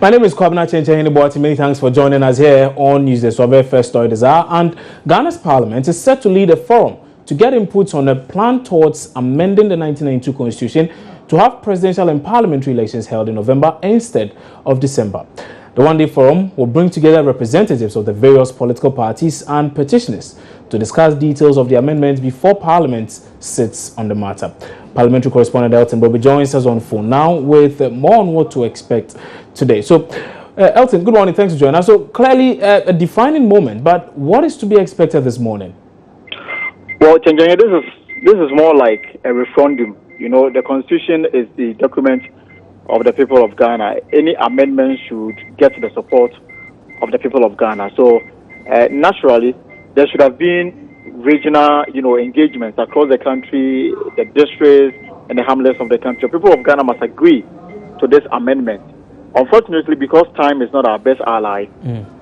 My name is Kwabena Chenchehini. Many thanks for joining us here on News the Survey First Story this hour. And Ghana's Parliament is set to lead a forum to get inputs on a plan towards amending the 1992 Constitution to have presidential and parliamentary elections held in November instead of December. The one-day forum will bring together representatives of the various political parties and petitioners to discuss details of the amendments before Parliament sits on the matter. Parliamentary correspondent Elton Bobby joins us on phone now with more on what to expect today. So, Elton, good morning. Thanks for joining us. So, clearly a defining moment, but what is to be expected this morning? Well, Chenjanya, this is more like a referendum. You know, the Constitution is the document of the people of Ghana. Any amendment should get the support of the people of Ghana. So, naturally, there should have been regional, engagements across the country, the districts and the hamlets of the country. People of Ghana must agree to this amendment. Unfortunately, because time is not our best ally,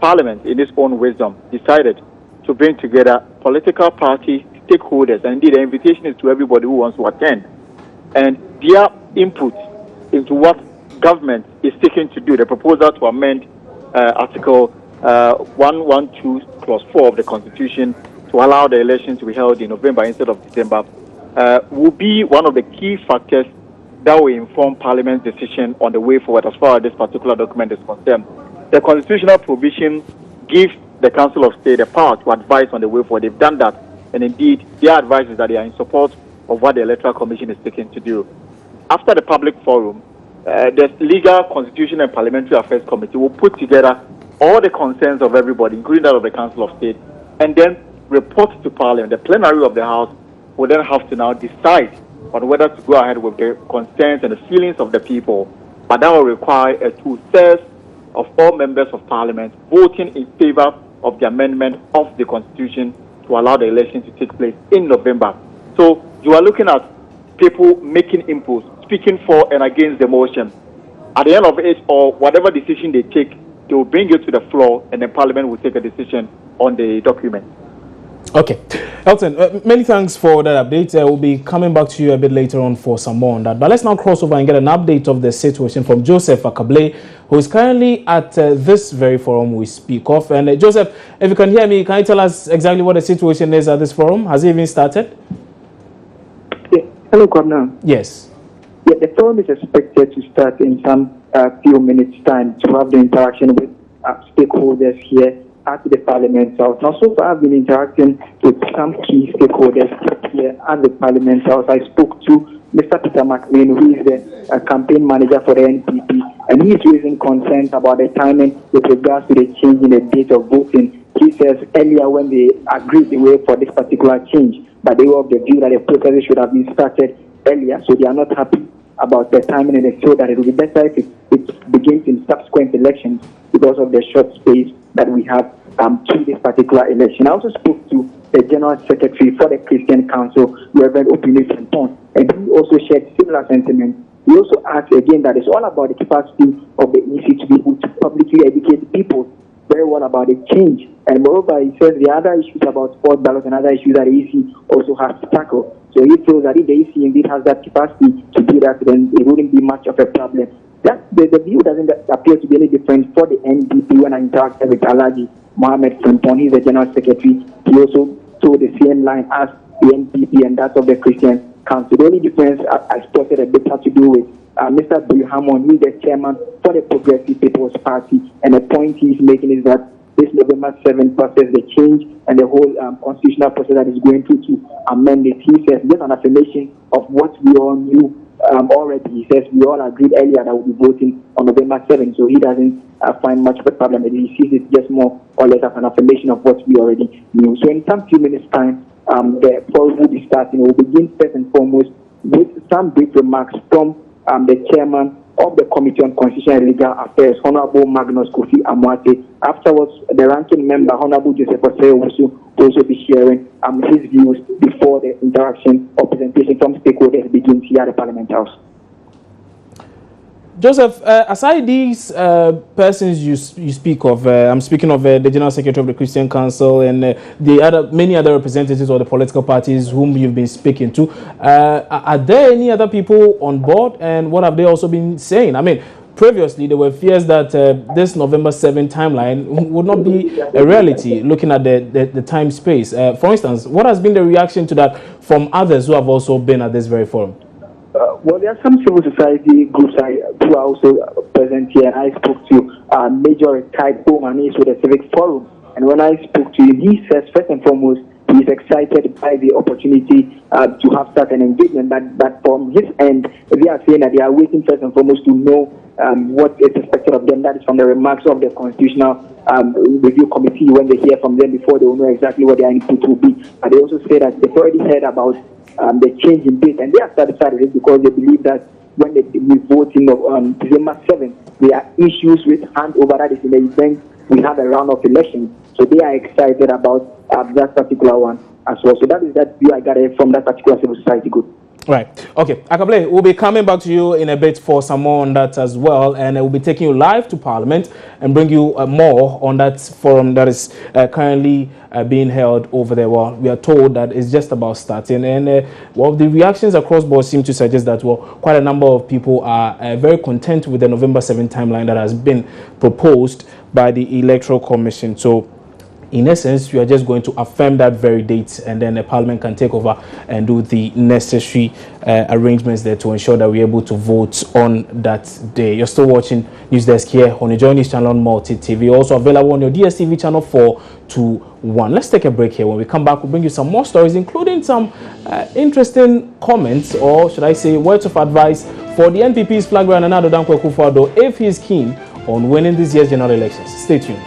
Parliament, in its own wisdom, decided to bring together political party stakeholders, and indeed the invitation is to everybody who wants to attend, and their input into what government is seeking to do, the proposal to amend Article 112 Clause 4 of the Constitution to allow the elections to be held in November instead of December, will be one of the key factors that will inform Parliament's decision on the way forward as far as this particular document is concerned. The constitutional provision gives the Council of State the power to advise on the way forward. They've done that, and indeed their advice is that they are in support of what the Electoral Commission is seeking to do. After the public forum, the Legal, Constitution and Parliamentary Affairs Committee will put together all the concerns of everybody, including that of the Council of State, and then report to Parliament. The plenary of the House will then have to now decide on whether to go ahead with the concerns and the feelings of the people. But that will require a 2/3 of all members of Parliament voting in favor of the amendment of the Constitution to allow the election to take place in November. So you are looking at people making inputs, speaking for and against the motion. At the end of it, or whatever decision they take, they will bring it to the floor, and then Parliament will take a decision on the document. Okay. Elton, many thanks for that update. We'll be coming back to you a bit later on for some more on that. But let's now cross over and get an update of the situation from Joseph Akable, who is currently at this very forum we speak of. And Joseph, if you can hear me, can you tell us exactly what the situation is at this forum? Has it even started? Yeah. Hello, Kwabena. Yes. Yeah, the forum is expected to start in some few minutes' time to have the interaction with stakeholders here at the Parliament House. Now, so far I've been interacting with some key stakeholders here at the Parliament House. I spoke to Mr. Peter McLean, who is the campaign manager for the NPP, and he's raising concerns about the timing with regards to the change in the date of voting. He says earlier when they agreed the way for this particular change, but they were of the view that the process should have been started earlier, so they are not happy about the timing, and they feel that it would be better if it begins in subsequent elections because of the short space that we have to this particular election. I also spoke to the General Secretary for the Christian Council, Reverend Opini Fenton, and he also shared similar sentiments. He also asked again that it's all about the capacity of the EC to be able to publicly educate people very well about the change. And moreover, he says the other issues about sport ballots and other issues that the EC also has to tackle. So he feels that if the EC indeed has that capacity to do that, then it wouldn't be much of a problem. That the view doesn't appear to be any different for the NDP when I interacted with Alhaji Mohammed Fenton. He's the General Secretary. He also told the same line as the NPP and that of the Christian Council. The only difference I spotted a bit has to do with Mr. Hammond, who is the chairman for the Progressive People's Party, and the point he's making is that this November 7th process, the change and the whole constitutional process that is going through to amend it, he says just an affirmation of what we all knew already. He says we all agreed earlier that we'll be voting on November 7th, so he doesn't find much of a problem. He sees it just more or less as an affirmation of what we already knew. So in some few minutes' time, the forum will be starting. We'll begin first and foremost with some brief remarks from the chairman of the Committee on Constitutional and Legal Affairs, Honorable Magnus Kofi Amoate. Afterwards, the ranking member, Honorable Joseph Osei, will also be sharing his views before the interaction or presentation from stakeholders begins here at the Parliament House. Joseph, aside these persons you speak of, I'm speaking of the General Secretary of the Christian Council and the many other representatives of the political parties whom you've been speaking to. Are there any other people on board, and what have they also been saying? I mean, previously there were fears that this November 7 timeline would not be a reality, looking at the time space. For instance, what has been the reaction to that from others who have also been at this very forum? Well, there are some civil society groups who are also present here, and I spoke to Major retired Bowman with the Civic Forum. And when I spoke to him, he says, first and foremost, he's excited by the opportunity to have such an engagement. But from his end, they are saying that they are waiting first and foremost to know what is expected of them. That is from the remarks of the Constitutional Review Committee when they hear from them before they will know exactly what their input will be. But they also say that they've already heard about the change in date, and they are satisfied with it because they believe that when we vote on December 7th, there are issues with handover. That is in the event we have a round of elections. So they are excited about that particular one as well. So that is that view I got from that particular civil society group. Right. Okay. Akable, we'll be coming back to you in a bit for some more on that as well. And we'll be taking you live to Parliament and bring you more on that forum that is currently being held over there. Well, we are told that it's just about starting. And well, the reactions across board seem to suggest that, well, quite a number of people are very content with the November 7 timeline that has been proposed by the Electoral Commission. So, in essence, we are just going to affirm that very date, and then the Parliament can take over and do the necessary arrangements there to ensure that we're able to vote on that day. You're still watching News Desk here on the Joy News channel on Multi TV, also available on your DSTV channel 421. Let's take a break here. When we come back, we'll bring you some more stories, including some interesting comments, or should I say, words of advice for the NPP's flag bearer Nana Addo Dankwa Akufo-Addo if he's keen on winning this year's general elections. Stay tuned.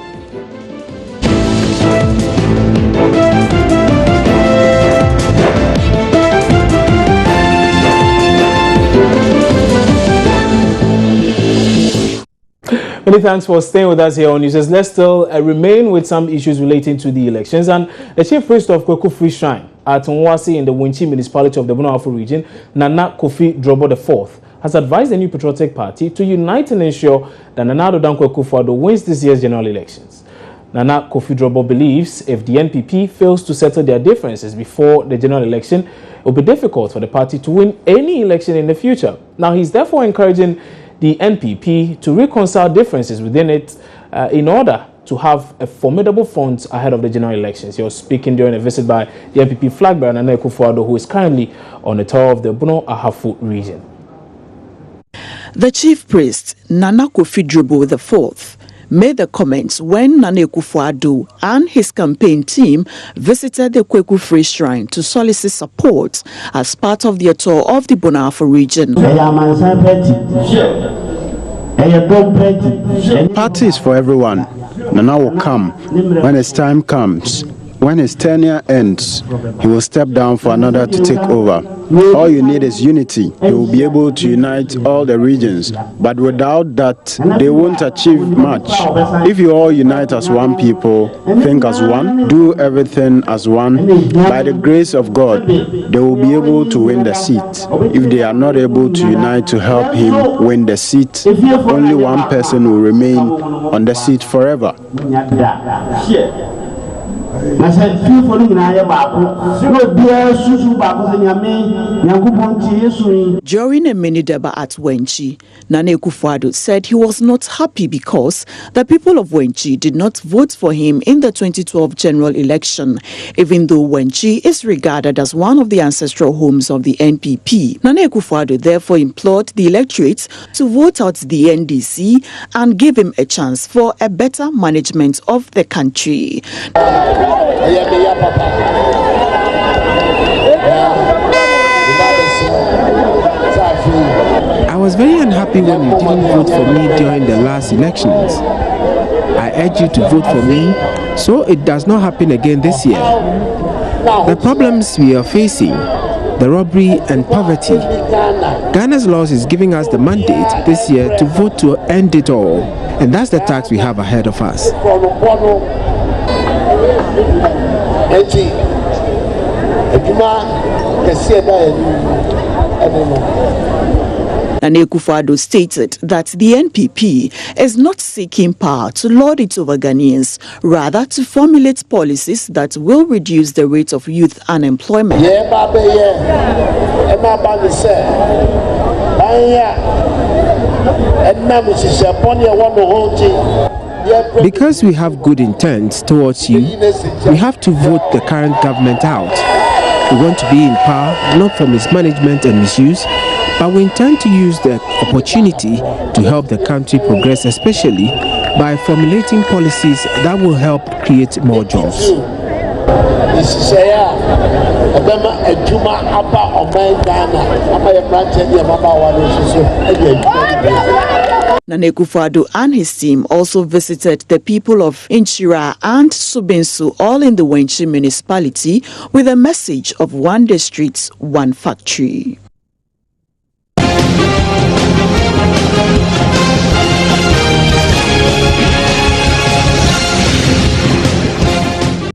Many thanks for staying with us here on News. Let's still remain with some issues relating to the elections. And the Chief Priest of Kweku Free Shrine at Nwasi in the Wenchi municipality of the Bono Ahafo region, Nana Kofi Drobo IV, has advised the New Patriotic Party to unite and ensure that Nana Addo Dankwa Akufo-Addo wins this year's general elections. Nana Kofi Drobo believes if the NPP fails to settle their differences before the general election, it will be difficult for the party to win any election in the future. Now, he's therefore encouraging the NPP to reconcile differences within it in order to have a formidable front ahead of the general elections. He was speaking during a visit by the NPP flag bearer Nana Akufo-Addo, who is currently on the tour of the Bono Ahafo region. The Chief Priest, Nana Kofi Drobo IV, made the comments when Nana Akufo-Addo and his campaign team visited the Kweku Free Shrine to solicit support as part of their tour of the Bono Ahafo region. Party is for everyone. Nana will come when his time comes. When his tenure ends, he will step down for another to take over. All you need is unity. He will be able to unite all the regions, but without that, they won't achieve much. If you all unite as one people, think as one, do everything as one, by the grace of God, they will be able to win the seat. If they are not able to unite to help him win the seat, only one person will remain on the seat forever. During a mini deba at Wenchi, Nana Akufo-Addo said he was not happy because the people of Wenchi did not vote for him in the 2012 general election, even though Wenchi is regarded as one of the ancestral homes of the NPP. Nana Akufo-Addo therefore implored the electorate to vote out the NDC and give him a chance for a better management of the country. I was very unhappy when you didn't vote for me during the last elections. I urge you to vote for me so it does not happen again this year. The problems we are facing, the robbery and poverty, Ghana's laws is giving us the mandate this year to vote to end it all, and that's the task we have ahead of us. Nana Akufo-Addo stated that the NPP is not seeking power to lord it over Ghanaians, rather to formulate policies that will reduce the rate of youth unemployment. Because we have good intent towards you, we have to vote the current government out. We want to be in power, not for mismanagement and misuse, but we intend to use the opportunity to help the country progress, especially by formulating policies that will help create more jobs. Nana Akufo-Addo and his team also visited the people of Nkyira and Subinsu, all in the Wenchi municipality, with a message of one district, one factory.